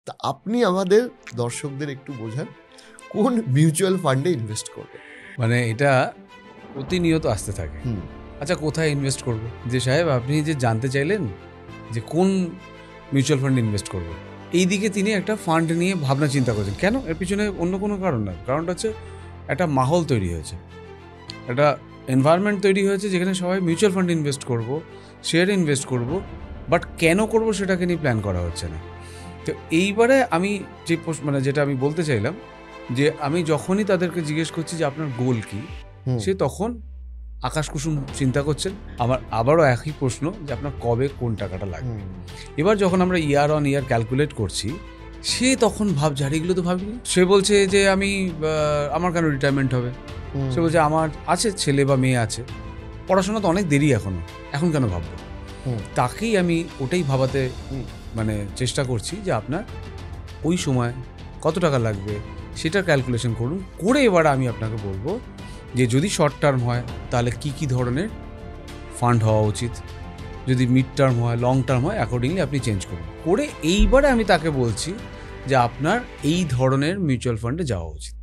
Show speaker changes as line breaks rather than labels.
তা আপনি আমাদের দর্শকদের একটু বোঝান কোন মিউচুয়াল ফান্ডে ইনভেস্ট করবে।
মানে এটা প্রতিনিয়ত আসতে থাকে। আচ্ছা, কোথায় ইনভেস্ট করব? যে সাহেব আপনি যে জানতে চাইলেন যে কোন মিউচুয়াল ফান্ডে ইনভেস্ট করব, এই দিকে তিনি একটা ফান্ড নিয়ে ভাবনা চিন্তা করছেন। কেন? এর পিছনে অন্য কোনো কারণ না। কারণটা হচ্ছে একটা মাহল তৈরি হয়েছে, একটা এনভায়রনমেন্ট তৈরি হয়েছে যেখানে সবাই মিউচুয়াল ফান্ডে ইনভেস্ট করব, শেয়ারে ইনভেস্ট করব, বাট কেন করব সেটাকে নিয়ে প্ল্যান করা হচ্ছে না। তো এইবারে আমি যে মানে যেটা আমি বলতে চাইলাম যে আমি যখনই তাদেরকে জিজ্ঞেস করছি যে আপনার গোল কি, সে তখন আকাশ কুসুম চিন্তা করছেন। আমার আবারও একই প্রশ্ন যে আপনার কবে কোন টাকাটা লাগবে। এবার যখন আমরা ইয়ার অন ইয়ার ক্যালকুলেট করছি, সে তখন ভাবছে আর এগুলো তো ভাবিনি। সে বলছে যে আমি আমার কেন রিটায়ারমেন্ট হবে, সে বলছে আমার আছে ছেলে বা মেয়ে আছে, পড়াশোনা তো অনেক দেরি এখনো, এখন কেন ভাববো। তাকেই আমি ওটাই ভাবাতে মানে চেষ্টা করছি যে আপনার ওই সময় কত টাকা লাগবে সেটা ক্যালকুলেশন করুন, করে এবার আমি আপনাকে বলবো যে যদি শর্ট টার্ম হয় তাহলে কি কি ধরনের ফান্ড হওয়া উচিত, যদি মিড টার্ম হয়, লং টার্ম হয়, অ্যাকর্ডিংলি আপনি চেঞ্জ করুন। করে এইবারে আমি তাকে বলছি যে আপনার এই ধরনের মিউচুয়াল ফান্ডে যাওয়া উচিত।